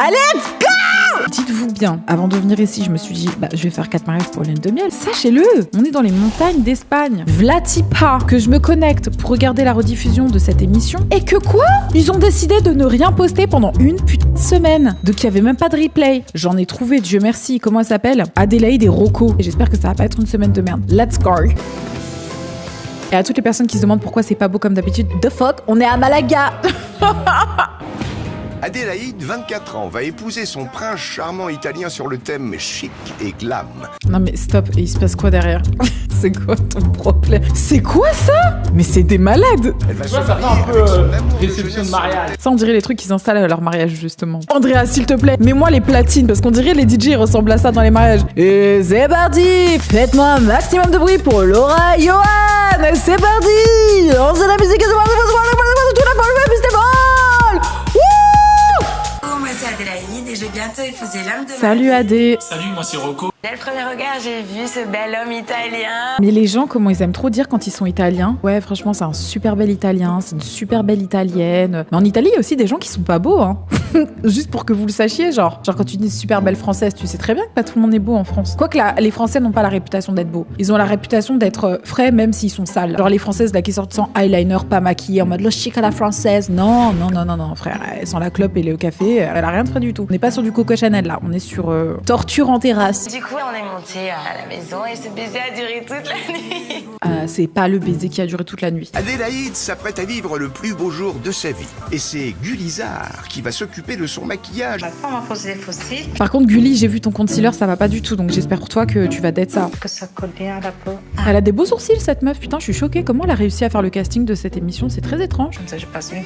Let's go! Dites-vous bien, avant de venir ici, je me suis dit, je vais faire 4 mariages pour lune de miel. Sachez-le, on est dans les montagnes d'Espagne. Vlatipa, que je me connecte pour regarder la rediffusion de cette émission. Et que quoi? Ils ont décidé de ne rien poster pendant une putain de semaine. Donc il n'y avait même pas de replay. J'en ai trouvé, Dieu merci. Comment elle s'appelle? Adélaïde et Rocco. Et j'espère que ça va pas être une semaine de merde. Let's go! Et à toutes les personnes qui se demandent pourquoi c'est pas beau comme d'habitude, the fuck, on est à Malaga. Adélaïde, 24 ans, va épouser son prince charmant italien sur le thème chic et glam. Non mais stop, et il se passe quoi derrière? C'est quoi ton problème? C'est quoi ça? Mais c'est des malades. Elle va se ça fait marier un peu avec son amour réception de mariage. Ça on dirait les trucs qu'ils installent à leur mariage justement. Andrea s'il te plaît, mets-moi les platines parce qu'on dirait les DJ ils ressemblent à ça dans les mariages. Et c'est parti. Faites-moi un maximum de bruit pour Laura et Johan. C'est parti. Lancez la musique et c'est parti. Tout la folle festival. Moi c'est Adélaïde et je vais bientôt épouser l'homme de ma vie. Salut Adé. Salut, moi c'est Rocco. Dès le premier regard, j'ai vu ce bel homme italien. Mais les gens, comment ils aiment trop dire quand ils sont italiens. Ouais, franchement, c'est un super bel italien, c'est une super belle italienne. Mais en Italie, il y a aussi des gens qui sont pas beaux, hein. Juste pour que vous le sachiez, genre quand tu dis super belle française, tu sais très bien que pas tout le monde est beau en France. Quoique les Français n'ont pas la réputation d'être beaux. Ils ont la réputation d'être frais même s'ils sont sales. Genre les Françaises là qui sortent sans eyeliner, pas maquillées, en mode le chic à la française. Non, frère, sans la clope et le café, elle a rien de frais du tout. On n'est pas sur du Coco Chanel là, on est sur torture en terrasse. Du coup, on est monté à la maison et ce baiser a duré toute la nuit. C'est pas le baiser qui a duré toute la nuit. Adélaïde s'apprête à vivre le plus beau jour de sa vie. Et c'est Gulizar qui va s'occuper de son maquillage. Maintenant, on va poser des faux cils. Par contre, Gulli, j'ai vu ton concealer, ça va pas du tout, donc j'espère pour toi que tu vas d'être ça. Que ça colle bien à la peau. Elle a des beaux sourcils, cette meuf. Putain, je suis choquée. Comment elle a réussi à faire le casting de cette émission? C'est très étrange. Comme ça, je passe mieux.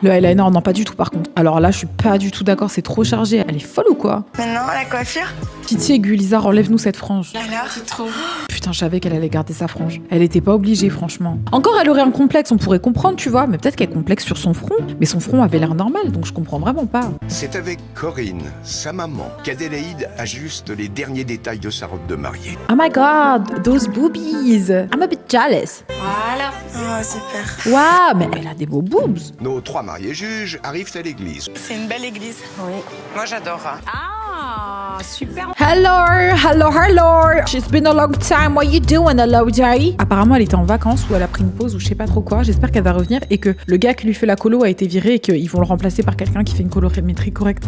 Le eyeliner, non, pas du tout, par contre. Alors là, je suis pas du tout d'accord, c'est trop chargé. Elle est folle ou quoi? Maintenant, la coiffure. Pitié, Gulizar, enlève-nous cette frange. Alors, c'est trop. Putain, je savais qu'elle allait garder sa frange. Elle était pas obligée, franchement. Encore, elle aurait un complexe, on pourrait comprendre, tu vois. Mais peut-être qu'elle complexe sur son front. Mais son front avait l'air normal, donc je comprends vraiment pas. C'est avec Corinne, sa maman, qu'Adélaïde ajuste les derniers détails de sa robe de mariée. Oh my god, those boobies. I'm a bit jealous. Voilà. Oh, super. Waouh, mais elle a des beaux boobs. Nos 3 mariés juges arrivent à l'église. C'est une belle église. Oui. Moi, j'adore. Ah, super. Hello. It's been a long time. What you doing, hello, Jay? Apparemment, elle était en vacances ou elle a pris une pause ou je sais pas trop quoi. J'espère qu'elle va revenir et que le gars qui lui fait la colo a été viré et qu'ils vont le remplacer par quelqu'un qui fait une colorimétrie correcte.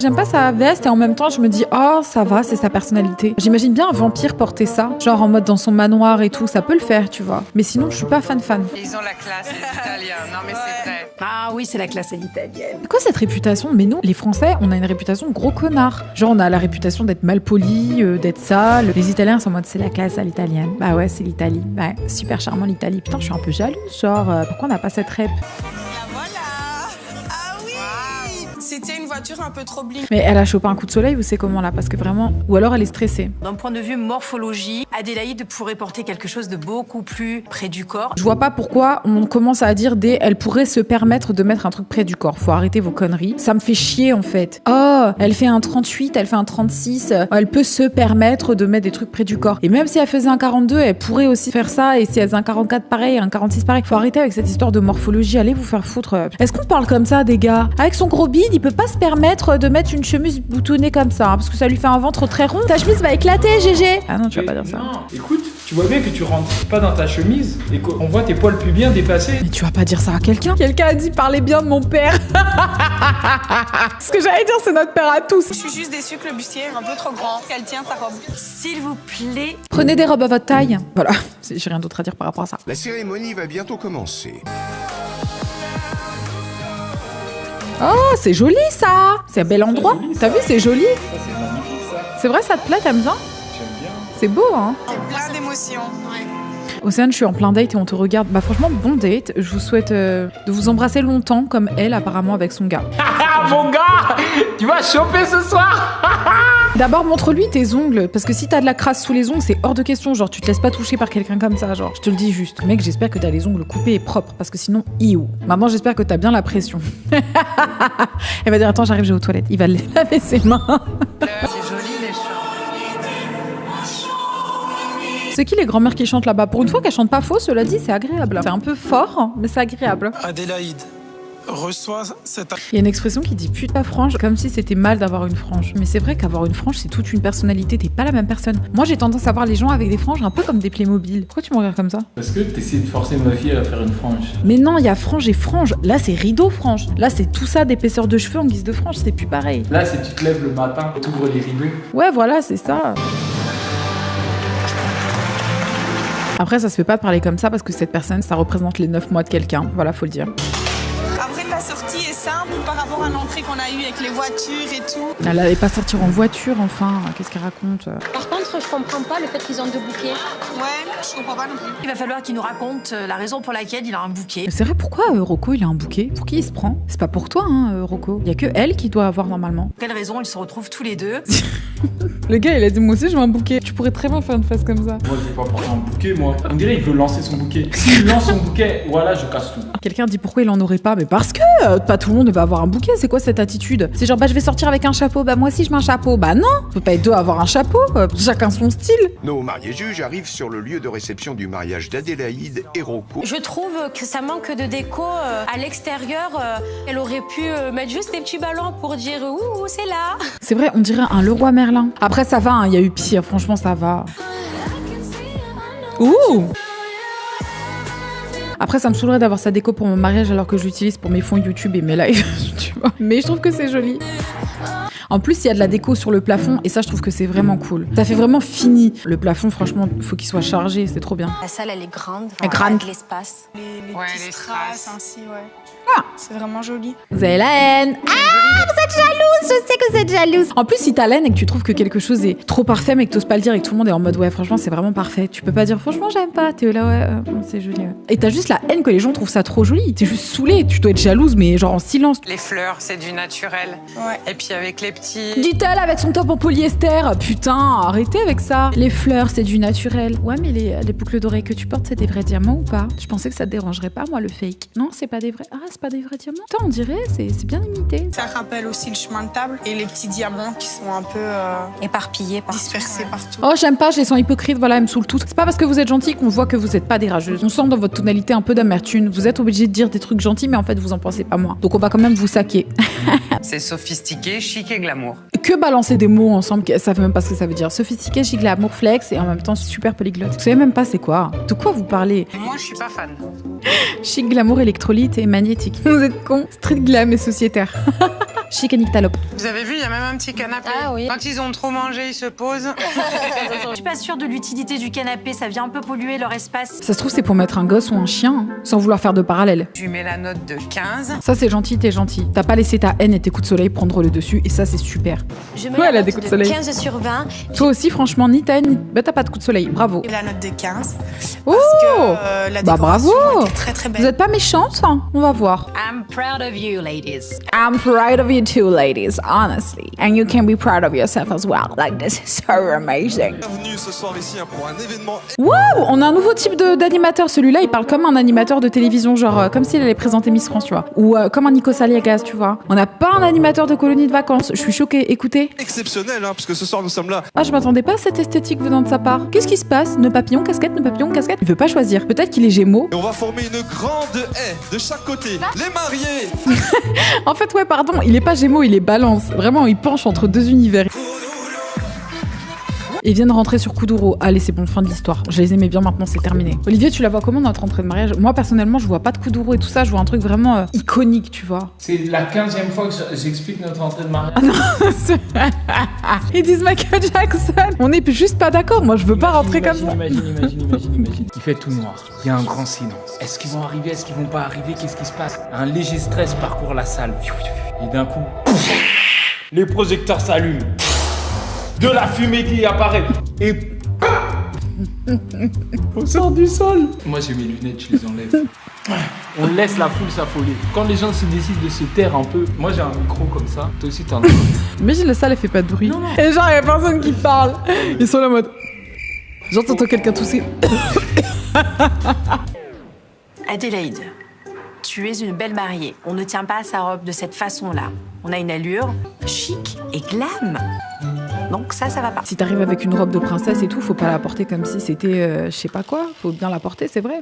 J'aime pas sa veste et en même temps je me dis oh ça va, c'est sa personnalité. J'imagine bien un vampire porter ça, genre en mode dans son manoir et tout, ça peut le faire tu vois. Mais sinon je suis pas fan. Ils ont la classe, les Italiens. Non, mais c'est vrai. Ah oui, c'est la classe à l'italienne. C'est quoi cette réputation? Mais nous, les Français, on a une réputation de gros connards. Genre on a la réputation d'être mal poli, d'être sale. Les Italiens sont en mode c'est la classe à l'italienne. Bah ouais, c'est l'Italie. Ouais, super charmant l'Italie. Putain, je suis un peu jalouse. Genre pourquoi on n'a pas cette rep? C'était une voiture un peu trop bling. Mais elle a chopé un coup de soleil ou c'est comment là? Parce que vraiment... Ou alors elle est stressée. D'un point de vue morphologie, Adélaïde pourrait porter quelque chose de beaucoup plus près du corps. Je vois pas pourquoi on commence à dire elle pourrait se permettre de mettre un truc près du corps. Faut arrêter vos conneries. Ça me fait chier en fait. Oh, elle fait un 38, elle fait un 36. Elle peut se permettre de mettre des trucs près du corps. Et même si elle faisait un 42, elle pourrait aussi faire ça. Et si elle faisait un 44 pareil, un 46 pareil. Faut arrêter avec cette histoire de morphologie. Allez vous faire foutre. Est-ce qu'on parle comme ça des gars? Avec son gros bide, il peut pas se permettre de mettre une chemise boutonnée comme ça, hein, parce que ça lui fait un ventre très rond. Ta chemise va éclater, GG. Ah non, tu vas pas dire ça. Non, écoute, tu vois bien que tu rentres pas dans ta chemise et qu'on voit tes poils pubiens dépassés. Mais tu vas pas dire ça à quelqu'un? Quelqu'un a dit parler bien de mon père. Ce que j'allais dire, c'est notre père à tous. Je suis juste déçue que le bustier est un peu trop grand, qu'elle tient sa robe. S'il vous plaît. Prenez des robes à votre taille. Voilà, j'ai rien d'autre à dire par rapport à ça. La cérémonie va bientôt commencer. Oh, c'est joli ça. C'est un bel endroit. T'as vu, c'est joli. Ça, c'est magnifique ça. C'est vrai, ça te plaît, t'aimes bien? J'aime bien. C'est beau, hein. Plein d'émotions. Océane, je suis en plein date et on te regarde. Bah franchement, bon date. Je vous souhaite de vous embrasser longtemps comme elle apparemment avec son gars. Ah mon gars, tu vas choper ce soir. D'abord, montre-lui tes ongles, parce que si t'as de la crasse sous les ongles, c'est hors de question. Genre, tu te laisses pas toucher par quelqu'un comme ça, genre. Je te le dis juste. Mec, j'espère que t'as les ongles coupés et propres, parce que sinon, iou. Maintenant, j'espère que t'as bien la pression. Elle va dire, attends, j'arrive, j'ai aux toilettes. Il va laver ses mains. C'est joli, les chants. C'est qui les grand-mères qui chantent là-bas? Pour une fois qu'elles chantent pas faux, cela dit, c'est agréable. C'est un peu fort, mais c'est agréable. Adélaïde, reçoit cette... Il y a une expression qui dit putain frange, comme si c'était mal d'avoir une frange. Mais c'est vrai qu'avoir une frange, c'est toute une personnalité, t'es pas la même personne. Moi j'ai tendance à voir les gens avec des franges un peu comme des Playmobil. Pourquoi tu me regardes comme ça? Parce que t'essaies de forcer ma fille à faire une frange. Mais non, il y a frange et frange. Là c'est rideau frange. Là c'est tout ça d'épaisseur de cheveux en guise de frange, c'est plus pareil. Là, c'est tu te lèves le matin, t'ouvres les rideaux. Ouais voilà, c'est ça. Après ça se fait pas de parler comme ça parce que cette personne, ça représente les 9 mois de quelqu'un. Voilà, faut le dire. Après, ta sortie est simple par rapport à l'entrée qu'on a eue avec les voitures et tout. Elle allait pas sortir en voiture, enfin. Qu'est-ce qu'elle raconte? Par contre, je comprends pas le fait qu'ils ont 2 bouquets. Ouais, je comprends pas non plus. Il va falloir qu'il nous raconte la raison pour laquelle il a un bouquet. C'est vrai, pourquoi Rocco il a un bouquet? Pour qui il se prend? C'est pas pour toi, hein, Rocco. Il y a que elle qui doit avoir normalement. Pour quelle raison ils se retrouvent tous les deux? Le gars, il a dit moi aussi je veux un bouquet. Tu pourrais très bien faire une face comme ça. Moi, je vais pas porter un bouquet, moi. On dirait qu'il veut lancer son bouquet. S'il lance son bouquet, voilà, je casse tout. Quelqu'un dit pourquoi il en aurait pas? Mais parce que pas tout le monde va avoir un bouquet. C'est quoi cette attitude? C'est genre bah je vais sortir avec un chapeau. Bah moi aussi je mets un chapeau. Bah non, on peut pas être deux à avoir un chapeau. Chacun son style. Nos mariés juges arrivent sur le lieu de réception du mariage d'Adélaïde et Rocco. Je trouve que ça manque de déco à l'extérieur. Elle aurait pu mettre juste des petits ballons pour dire ouh, c'est là. C'est vrai, on dirait un Leroy Merlin. Après ça va, il y a eu pire. Franchement ça va. Ouh. Après, ça me saoulerait d'avoir sa déco pour mon mariage alors que je l'utilise pour mes fonds YouTube et mes lives, tu vois. Mais je trouve que c'est joli. En plus, il y a de la déco sur le plafond et ça, je trouve que c'est vraiment cool. Ça fait vraiment fini. Le plafond, franchement, il faut qu'il soit chargé, c'est trop bien. La salle, elle est grande. Grande. De l'espace. Les Ouais, petits les strass, strass. ainsi, ouais. Ah. C'est vraiment joli. Vous avez la haine. Ah, vous êtes jalouse, je sais que vous êtes jalouse. En plus, si t'as la haine et que tu trouves que quelque chose est trop parfait mais que t'oses pas le dire et que tout le monde est en mode ouais, franchement, c'est vraiment parfait. Tu peux pas dire franchement, j'aime pas. T'es là, ouais, c'est joli. Ouais. Et t'as juste la haine que les gens trouvent ça trop joli. T'es juste saoulée. Tu dois être jalouse, mais genre en silence. Les fleurs, c'est du naturel. Ouais. Et puis avec les petits... Dit-elle avec son top en polyester. Putain, arrêtez avec ça. Les fleurs, c'est du naturel. Ouais, mais les boucles d'oreilles que tu portes, c'est des vrais diamants ou pas? Je pensais que ça te dérangerait pas, moi, le fake. Non, c'est pas des vrais. Ah, c'est pas des vrais diamants. Putain, on dirait, c'est bien imité. Ça rappelle aussi le chemin de table et les petits diamants qui sont un peu Éparpillée partout. dispersés partout. Oh, j'aime pas, j'ai son hypocrite, voilà, elle me saoule toutes. C'est pas parce que vous êtes gentil qu'on voit que vous êtes pas des rageuses. On sent dans votre tonalité un peu d'amertume. Vous êtes obligé de dire des trucs gentils, mais en fait, vous en pensez pas moins. Donc, on va quand même vous saquer. C'est sophistiqué, chic et glamour. Que balancer des mots ensemble, ça savent même pas ce que ça veut dire. Sophistiqué, chic, glamour, flex et en même temps super polyglotte. Vous savez même pas c'est quoi. De quoi vous parlez? Moi, je suis pas fan. Chic, glamour, électrolyte et magnétique. Vous êtes cons. Street glam et sociétaire. Chic et nyctalope. Vous avez vu, il y a même un petit canapé. Ah oui. Quand ils ont trop mangé, ils se posent. Je suis pas sûre de l'utilité du canapé, ça vient un peu polluer leur espace. Ça se trouve, c'est pour mettre un gosse ou un chien, hein, sans vouloir faire de parallèle. Je lui mets la note de 15. Ça, c'est gentil, t'es gentil. T'as pas laissé ta haine et tes coups de soleil prendre le dessus, et ça, c'est super. Je mets Ouais, elle a la des note coups de soleil. 15 sur 20. Toi aussi, franchement, ni ta haine, ni... Bah, t'as pas de coup de soleil, bravo. Et la note de 15. Oh Parce que la bah, décoration bravo. était très très belle. Vous êtes pas méchante, hein? On va voir. I'm proud of you, ladies. I'm proud of you too, ladies, honestly. And you can be proud of yourself as well. Like, this is so amazing. Bienvenue ce soir ici pour un événement. Waouh, on a un nouveau type d'animateur. Celui-là, il parle comme un animateur de télévision, genre comme s'il allait présenter Miss France, tu vois. Ou comme un Nico Aliagas, tu vois. On n'a pas un animateur de colonie de vacances. Je suis choquée. Écoutez. Exceptionnel, hein, puisque ce soir nous sommes là. Ah, je m'attendais pas à cette esthétique venant de sa part. Qu'est-ce qui se passe? Nœud papillon, casquette, nœud papillon, casquette. Il veut pas choisir. Peut-être qu'il est Gémeaux. Et on va former une grande haie de chaque côté. Les mariés. En fait, ouais, pardon, il est pas Gémeaux, il est Balance. Vraiment, il penche entre deux univers. Ils viennent rentrer sur Kuduro. Allez, c'est bon, fin de l'histoire. Je les aimais bien, maintenant c'est terminé. Olivier, tu la vois comment notre entrée de mariage? Moi, personnellement, je vois pas de Kuduro et tout ça. Je vois un truc vraiment iconique, tu vois. C'est la 15e fois que j'explique notre entrée de mariage. Ils disent Michael Jackson. On n'est juste pas d'accord. Moi, je veux pas rentrer comme ça. Imagine. Il fait tout noir. Il y a un grand silence. Est-ce qu'ils vont arriver? Est-ce qu'ils vont pas arriver? Qu'est-ce qui se passe? Un léger stress parcourt la salle. Et d'un coup, les projecteurs s'allument. De la fumée qui apparaît. Et on sort du sol. Moi, j'ai mes lunettes, je les enlève. On laisse la foule s'affoler. Quand les gens se décident de se taire un peu, moi j'ai un micro comme ça, toi aussi t'en as un. Imagine la salle, elle fait pas de bruit. Non. Et genre, il y a personne qui parle. Ils sont là en mode. Genre, t'entends quelqu'un tousser. Adélaïde, tu es une belle mariée. On ne tient pas à sa robe de cette façon-là. On a une allure chic et glam. Donc ça va pas. Si t'arrives avec une robe de princesse et tout, faut pas la porter comme si c'était je sais pas quoi. Faut bien la porter, c'est vrai.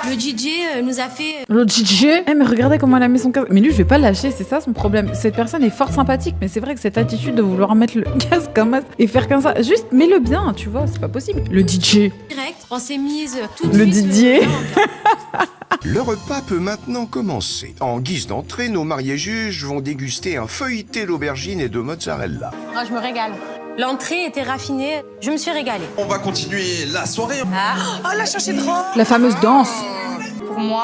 Le DJ nous a fait... Le DJ. Mais regardez comment elle a mis son casque. Mais lui, je vais pas le lâcher, c'est ça son problème. Cette personne est fort sympathique, mais c'est vrai que cette attitude de vouloir mettre le casque comme ça et faire comme ça, juste mets-le bien, tu vois, c'est pas possible. Le DJ. Direct, on s'est mise tout de Le suite... Didier. Le repas peut maintenant commencer. En guise d'entrée, nos mariés juges vont déguster un feuilleté d'aubergine et de mozzarella. Ah, je me régale. L'entrée était raffinée, je me suis régalée. On va continuer la soirée. Oh, la chercher de robe. La fameuse danse. Pour moi,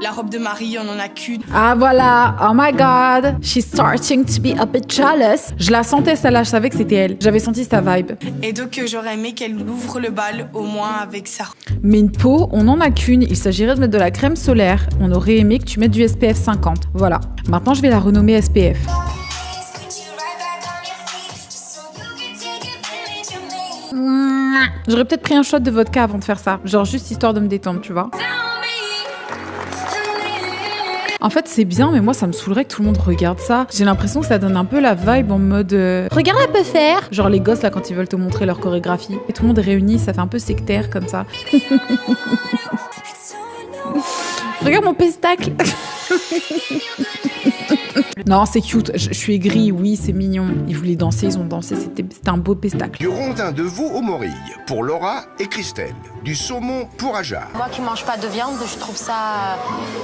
la robe de Marie, on en a qu'une. Ah voilà, oh my god, she's starting to be a bit jealous. Je la sentais celle-là, je savais que c'était elle. J'avais senti sa vibe. Et donc, j'aurais aimé qu'elle ouvre le bal, au moins avec sa robe. Mais une peau, on n'en a qu'une. Il s'agirait de mettre de la crème solaire. On aurait aimé que tu mettes du SPF 50. Voilà. Maintenant, je vais la renommer SPF. J'aurais peut-être pris un shot de vodka avant de faire ça. Genre juste histoire de me détendre, tu vois. En fait, c'est bien, mais moi, ça me saoulerait que tout le monde regarde ça. J'ai l'impression que ça donne un peu la vibe en mode regarde, elle peut faire. Genre les gosses, là, quand ils veulent te montrer leur chorégraphie. Et tout le monde est réuni, ça fait un peu sectaire comme ça. Regarde mon pestacle. Non, c'est cute. Je suis aigrie, oui, c'est mignon. Ils voulaient danser, ils ont dansé, c'était un beau pestacle. Du rondin de veau aux morilles pour Laura et Christelle. Du saumon pour Ajar. Moi qui mange pas de viande, je trouve ça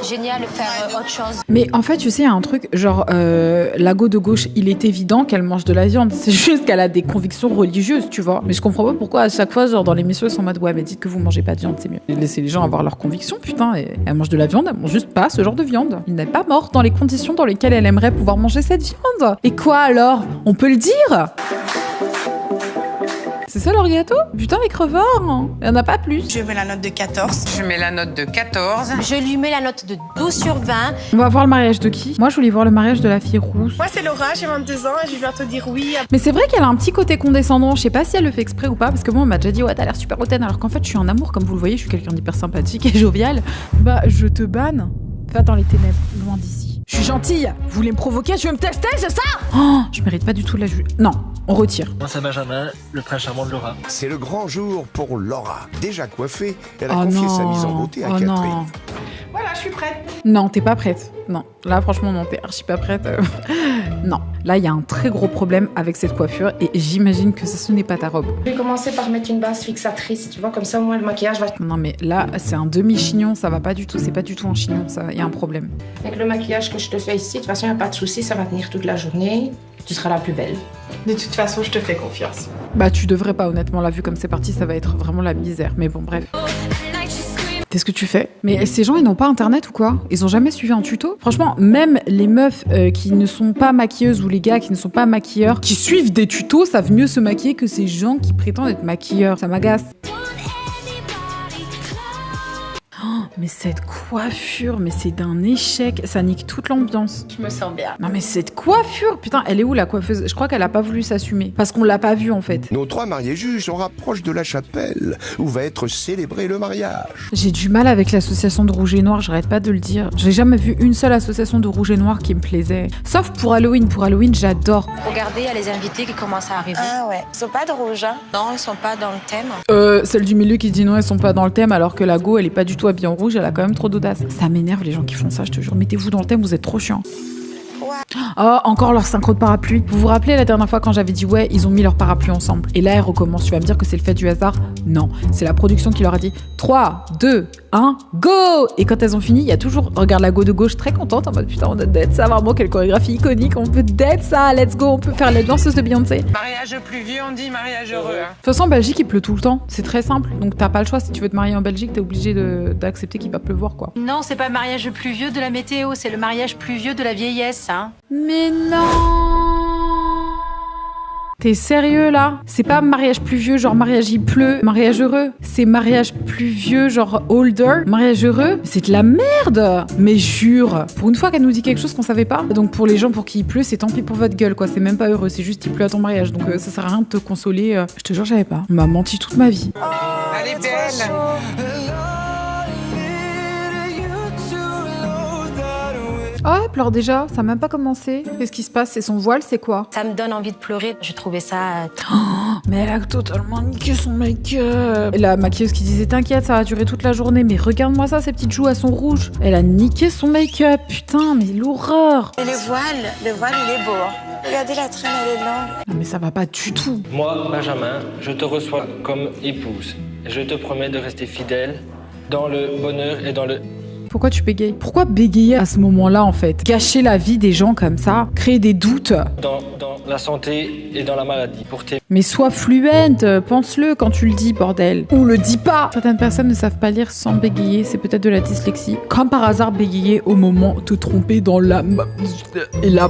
génial de faire autre chose. Mais en fait, tu sais, il y a un truc, genre, la go de gauche, il est évident qu'elle mange de la viande. C'est juste qu'elle a des convictions religieuses, tu vois. Mais je comprends pas pourquoi à chaque fois, genre, dans l'émission, ils sont en mode, ouais, mais dites que vous mangez pas de viande, c'est mieux. Laissez les gens avoir leurs convictions, putain. Et elle mange de la viande, elle mange juste pas ce genre de viande. Il n'est pas morte dans les conditions dans lesquelles elle aimerait pouvoir manger cette viande. Et quoi alors? On peut le dire? C'est ça leur gâteau? Putain, les crevards, il y en a pas plus. Je mets la note de 14. Je mets la note de 14. Je lui mets la note de 12 sur 20. On va voir le mariage de qui? Moi, je voulais voir le mariage de la fille rousse. Moi, c'est Laura, j'ai 22 ans et je vais bientôt dire oui. Mais c'est vrai qu'elle a un petit côté condescendant. Je sais pas si elle le fait exprès ou pas, parce que moi, on m'a déjà dit, ouais, t'as l'air super hautaine, alors qu'en fait, je suis en amour, comme vous le voyez, je suis quelqu'un d'hyper sympathique et jovial. Bah, je te banne. Va dans les ténèbres, loin d'ici. Je suis gentille. Vous voulez me provoquer? Tu veux me tester, c'est ça? Oh, je mérite pas du tout la juge. Non, on retire. Moi, c'est Benjamin, le prince charmant de Laura. C'est le grand jour pour Laura. Déjà coiffée, elle a Oh confié non. sa mise en beauté à Oh Catherine. non. Voilà, je suis prête. Non, t'es pas prête. Non, là franchement non, t'es archi pas prête. Non, là il y a un très gros problème avec cette coiffure et j'imagine que ce n'est pas ta robe. Je vais commencer par mettre une base fixatrice, tu vois, comme ça au moins le maquillage va... Non mais là c'est un demi-chignon, ça va pas du tout, c'est pas du tout un chignon, ça, il y a un problème. Avec le maquillage que je te fais ici, de toute façon, il n'y a pas de souci, ça va tenir toute la journée. Tu seras la plus belle. De toute façon, je te fais confiance. Bah tu devrais pas, honnêtement, là vu comme c'est parti, ça va être vraiment la misère, mais bon bref. Qu'est-ce que tu fais? Mais ces gens, ils n'ont pas internet ou quoi? Ils ont jamais suivi un tuto? Franchement, même les meufs qui ne sont pas maquilleuses ou les gars qui ne sont pas maquilleurs, qui suivent des tutos, savent mieux se maquiller que ces gens qui prétendent être maquilleurs. Ça m'agace. Mais cette coiffure, mais c'est d'un échec. Ça nique toute l'ambiance. Je me sens bien. Non mais cette coiffure, putain, elle est où la coiffeuse? Je crois qu'elle a pas voulu s'assumer. Parce qu'on l'a pas vue en fait. Nos trois mariés juges sont rapprochent de la chapelle où va être célébré le mariage. J'ai du mal avec l'association de rouge et noir, j'arrête pas de le dire. J'ai jamais vu une seule association de rouge et noir qui me plaisait. Sauf pour Halloween. Pour Halloween, j'adore. Regardez, il y a les invités qui commencent à arriver. Ah ouais, ils sont pas de rouge, hein? Non, ils sont pas dans le thème. Celle du milieu qui dit non, elles sont pas dans le thème alors que la go, elle est pas du tout habillée en rouge, elle a quand même trop d'audace. Ça m'énerve les gens qui font ça, je te jure. Mettez-vous dans le thème, vous êtes trop chiants. Oh, encore leur synchro de parapluie. Vous vous rappelez la dernière fois quand j'avais dit ouais, ils ont mis leur parapluie ensemble. Et là, elle recommence. Tu vas me dire que c'est le fait du hasard? Non, c'est la production qui leur a dit 3, 2, 1, go! Et quand elles ont fini, il y a toujours, regarde la go de gauche très contente en mode putain, on a d'être ça, vraiment quelle chorégraphie iconique, on peut d'être ça, let's go, on peut faire la danseuse de Beyoncé. Mariage pluvieux, on dit mariage heureux. Hein. De toute façon, en Belgique, il pleut tout le temps. C'est très simple. Donc, t'as pas le choix. Si tu veux te marier en Belgique, t'es obligé d'accepter qu'il va pleuvoir, quoi. Non, c'est pas le mariage pluvieux de la météo, c'est le mariage pluvieux de la vieillesse, hein. Mais non! T'es sérieux là? C'est pas mariage pluvieux, genre mariage il pleut, mariage heureux. C'est mariage pluvieux, genre older, mariage heureux. C'est de la merde! Mais jure! Pour une fois qu'elle nous dit quelque chose qu'on savait pas. Donc pour les gens pour qui il pleut, c'est tant pis pour votre gueule, quoi. C'est même pas heureux, c'est juste il pleut à ton mariage. Donc ça sert à rien de te consoler. Je te jure, j'avais pas. On m'a menti toute ma vie. Elle est belle. Oh, elle pleure déjà, ça n'a même pas commencé. Qu'est-ce qui se passe? C'est son voile, c'est quoi? Ça me donne envie de pleurer. Je trouvais ça... Mais elle a totalement niqué son make-up. Et la maquilleuse qui disait t'inquiète, ça va durer toute la journée, mais regarde-moi ça, ses petites joues elles sont rouges. Elle a niqué son make-up, putain, mais l'horreur. Et le voile il est beau. Regardez la traîne, elle est longue. Non mais ça va pas du tout. Moi, Benjamin, je te reçois comme épouse. Je te promets de rester fidèle dans le bonheur et dans le... Pourquoi tu bégayes? Pourquoi bégayer à ce moment-là en fait? Gâcher la vie des gens comme ça, créer des doutes. Dans la santé et dans la maladie. Pour tes... Mais sois fluente, pense-le quand tu le dis, bordel. Ou le dis pas. Certaines personnes ne savent pas lire sans bégayer, c'est peut-être de la dyslexie. Comme par hasard bégayer au moment de te tromper dans la... Et la...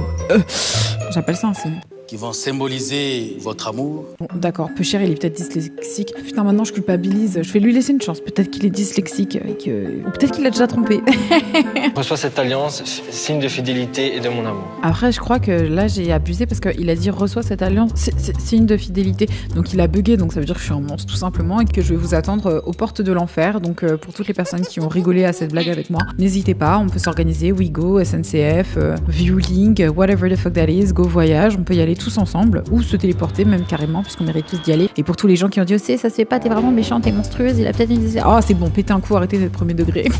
J'appelle ça un signe. Qui vont symboliser votre amour. Bon, d'accord, peu cher, il est peut-être dyslexique. Putain, maintenant je culpabilise. Je vais lui laisser une chance. Peut-être qu'il est dyslexique ou peut-être qu'il a déjà trompé. Je reçois cette alliance, signe de fidélité et de mon amour. Après, je crois que là, j'ai abusé parce qu'il a dit reçois cette alliance, signe de fidélité. Donc il a bugué, donc ça veut dire que je suis un monstre tout simplement et que je vais vous attendre aux portes de l'enfer. Donc pour toutes les personnes qui ont rigolé à cette blague avec moi, n'hésitez pas, on peut s'organiser. WeGo, SNCF, Viewlink, whatever the fuck that is, Go Voyage, on peut y aller tous ensemble ou se téléporter même carrément puisqu'on mérite tous d'y aller. Et pour tous les gens qui ont dit ça se fait pas, t'es vraiment méchante, t'es monstrueuse, il a peut-être une... Oh c'est bon, pétez un coup, arrêtez d'être premier degré.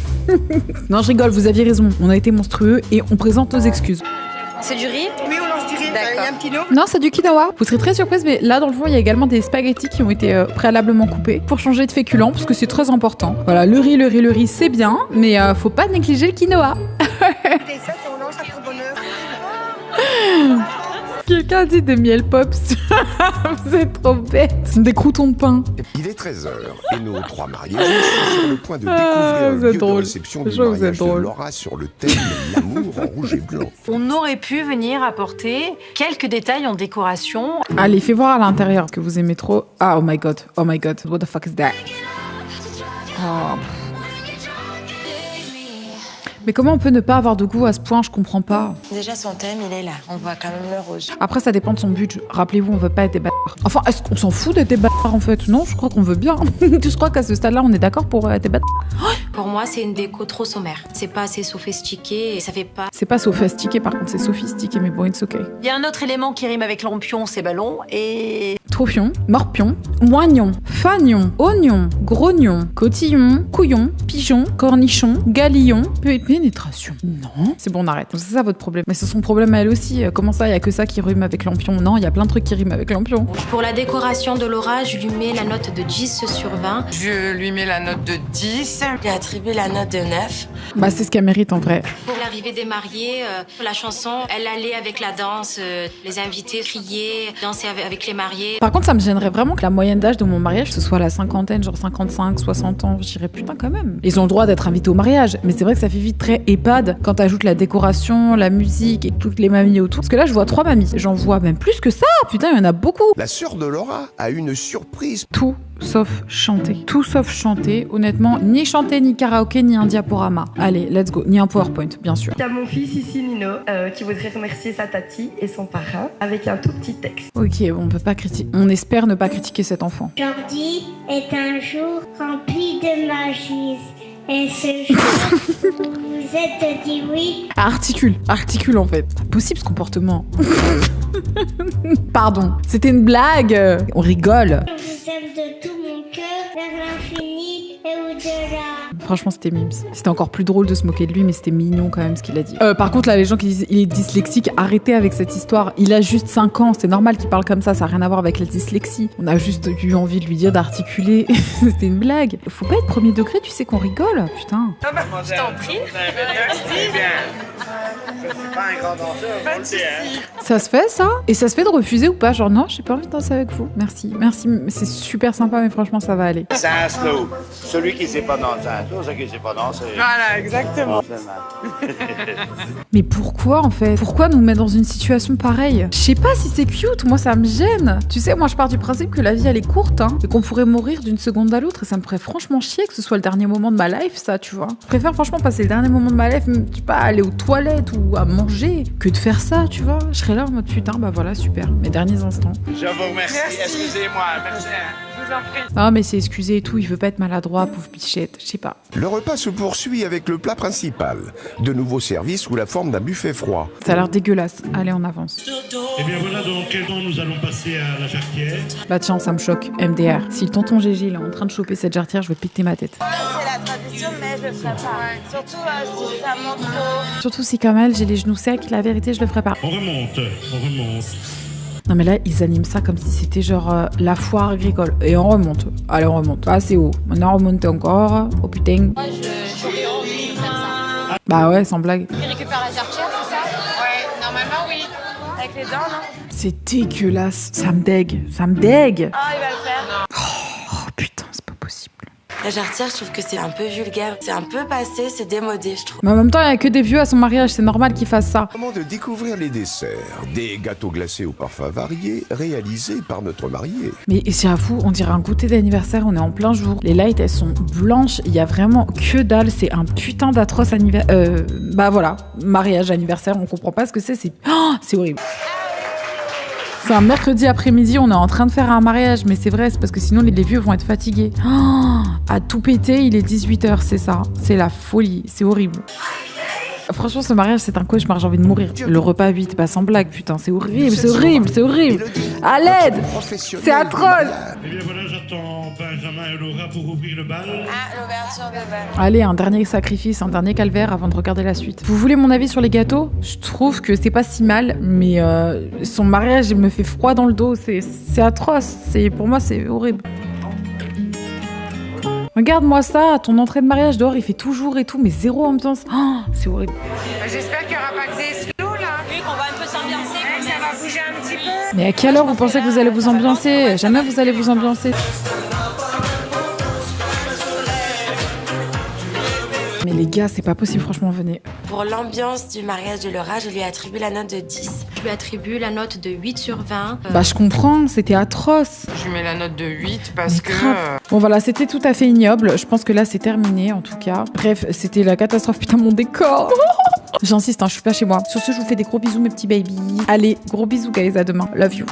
Non je rigole, vous aviez raison, on a été monstrueux et on présente nos excuses. C'est du riz? Oui, on lance du riz. Il y a un petit lot. Non, c'est du quinoa. Vous serez très surprise, mais là, dans le fond, il y a également des spaghettis qui ont été préalablement coupés pour changer de féculent, parce que c'est très important. Voilà, le riz, c'est bien, mais faut pas négliger le quinoa. Des fêtes, on lance à pour bonheur. Quelqu'un dit des miel pops. Vous êtes trop bêtes. Des croûtons de pain. Il est 13h et nos trois mariés sont sur le point de découvrir le lieu de réception du mariage de Laura sur le thème de l'amour en rouge et blanc. On aurait pu venir apporter quelques détails en décoration. Allez, fais voir à l'intérieur que vous aimez trop. Ah, oh my god, what the fuck is that? Oh. Mais comment on peut ne pas avoir de goût à ce point? Je comprends pas. Déjà, son thème, il est là. On voit quand même le rouge. Après, ça dépend de son but. Rappelez-vous, on veut pas être des bâtards. Enfin, est-ce qu'on s'en fout d'être des bâtards en fait? Non, je crois qu'on veut bien. Je crois qu'à ce stade-là, on est d'accord pour être des bâtards. Pour moi, c'est une déco trop sommaire. C'est pas assez sophistiqué et ça fait pas... C'est pas sophistiqué, par contre, c'est sophistiqué, mais bon, it's okay. Il y a un autre élément qui rime avec lampion, c'est ballon, et... Trophion, morpion, moignon, fagnon, oignon, grognon, cotillon, couillon, pigeon, cornichon, galillon, pénétration. Non. C'est bon, on arrête. C'est ça votre problème. Mais c'est son problème à elle aussi. Comment ça, il y a que ça qui rime avec lampion? Non, il y a plein de trucs qui riment avec lampion. Pour la décoration de Laura, je lui mets la note de 10 sur 20. Je lui mets la note de 10. J'ai attribué la note de 9. Bah, c'est ce qu'elle mérite en vrai. Pour l'arrivée des mariés, la chanson, elle allait avec la danse, les invités criaient, dansaient avec les mariés. Par contre, ça me gênerait vraiment que la moyenne d'âge de mon mariage, ce soit la cinquantaine, genre 55, 60 ans. Je dirais putain quand même. Ils ont le droit d'être invités au mariage, mais c'est vrai que ça fait vite très EHPAD quand t'ajoutes la décoration, la musique et toutes les mamies autour. Parce que là, je vois 3 mamies. J'en vois même plus que ça. Putain, il y en a beaucoup. La sœur de Laura a une surprise. Tout sauf chanter. Tout sauf chanter. Honnêtement, ni chanter, ni karaoké, ni un diaporama. Allez, let's go. Ni un PowerPoint, bien sûr. Il y a mon fils ici, Nino, qui voudrait remercier sa tati et son parrain avec un tout petit texte. Ok, bon, on peut pas critiquer. On espère ne pas critiquer cet enfant. Aujourd'hui est un jour rempli de magie. Et ce jour, vous êtes dit oui. Articule en fait. Pas possible ce comportement. Pardon, c'était une blague. On rigole. Je vous aime de tout mon cœur, vers l'infini et au-delà. Franchement, c'était mimes. C'était encore plus drôle de se moquer de lui, mais c'était mignon quand même ce qu'il a dit. Par contre, là, les gens qui disent il est dyslexique, arrêtez avec cette histoire. Il a juste 5 ans, c'est normal qu'il parle comme ça n'a rien à voir avec la dyslexie. On a juste eu envie de lui dire d'articuler. C'était une blague. Faut pas être premier degré, tu sais qu'on rigole. Putain. Ah bah, je t'en prie. Merci. Je suis pas un grand danseur, pas de soucis. Ça se fait, ça? Et ça se fait de refuser ou pas? Genre, non, j'ai pas envie de danser avec vous. Merci, c'est super sympa, mais franchement, ça va aller. C'est un slow. Celui qui sait pas danser un slow, celui qui sait pas danser. Voilà, exactement. Mais pourquoi, en fait? Pourquoi nous mettre dans une situation pareille? Je sais pas si c'est cute, moi, ça me gêne. Tu sais, moi, je pars du principe que la vie, elle est courte, hein, et qu'on pourrait mourir d'une seconde à l'autre, et ça me ferait franchement chier que ce soit le dernier moment de ma life, ça, tu vois. Je préfère franchement passer le dernier moment de ma life, je sais pas, aller aux toilettes, toilettes ou à manger que de faire ça, tu vois. Je serais là en mode putain, bah voilà, super. Mes derniers instants. Je vous remercie. Excusez-moi. Merci. Je vous en prie. Ah, mais c'est excusé et tout, il veut pas être maladroit, pauvre bichette, je sais pas. Le repas se poursuit avec le plat principal. De nouveaux services sous la forme d'un buffet froid. Ça a l'air dégueulasse. Allez, on avance. Et bien voilà, dans quel temps nous allons passer à la jarretière. Bah tiens, ça me choque. MDR. Si le tonton Gégé il est en train de choper cette jarretière, je vais péter ma tête. C'est la tradition, mais je le ferai pas. Surtout si ça monte trop. Surtout si comme elle, j'ai les genoux secs, la vérité, je le ferai pas. On remonte. Non mais là, ils animent ça comme si c'était genre la foire agricole. Et on remonte. Allez, on remonte. Pas assez haut. Maintenant, on remonte encore. Oh putain. Moi, j'aurais envie de faire ça. Bah ouais, sans blague. Il récupère la jarretière, c'est ça? Ouais, normalement, oui. Avec les dents, non? C'est dégueulasse. Ça me dégue. Ça me dégue. Ah, il va le faire. Oh putain, c'est pas possible. La jarretière, je trouve que c'est un peu vulgaire. C'est un peu passé, c'est démodé, je trouve. Mais en même temps, il n'y a que des vieux à son mariage, c'est normal qu'ils fassent ça. Moment de découvrir les desserts. Des gâteaux glacés aux parfums variés, réalisés par notre mariée. Mais j'avoue, on dirait un goûter d'anniversaire, on est en plein jour. Les lights, elles sont blanches, il y a vraiment que dalle, c'est un putain d'atroce anniversaire. Bah voilà, mariage, anniversaire, on comprend pas ce que c'est, c'est horrible. C'est un mercredi après-midi, on est en train de faire un mariage, mais c'est vrai, c'est parce que sinon les vieux vont être fatigués. À tout péter, il est 18h, c'est ça. C'est la folie, c'est horrible. Franchement, ce mariage, c'est un cauchemar, j'ai envie de mourir. Le repas à 8, pas sans blague, putain, c'est horrible, c'est horrible, c'est horrible. À l'aide, c'est atroce. Et bien voilà, j'attends Benjamin et Laura pour ouvrir le bal. Ah, l'ouverture de bal. Allez, un dernier sacrifice, un dernier calvaire avant de regarder la suite. Vous voulez mon avis sur les gâteaux? Je trouve que c'est pas si mal, mais son mariage, il me fait froid dans le dos, c'est atroce. Pour moi, c'est horrible. Regarde-moi ça, ton entrée de mariage dehors, il fait toujours et tout, mais zéro ambiance. Oh, c'est horrible. J'espère qu'il n'y aura pas que des slows, là. Oui, qu'on va un peu s'ambiancer. Ça va bouger un petit peu. Mais à quelle heure vous pensez que vous allez vous ambiancer? Jamais vous allez vous ambiancer. Mais les gars, c'est pas possible, franchement, venez. Pour l'ambiance du mariage de Laura, je lui attribue la note de 10. Je lui attribue la note de 8 sur 20. Bah, je comprends, c'était atroce. Je lui mets la note de 8 parce que... Bon, voilà, c'était tout à fait ignoble. Je pense que là, c'est terminé, en tout cas. Bref, c'était la catastrophe. Putain, mon décor. J'insiste, hein, je suis pas chez moi. Sur ce, je vous fais des gros bisous, mes petits babies. Allez, gros bisous, guys, à demain. Love you.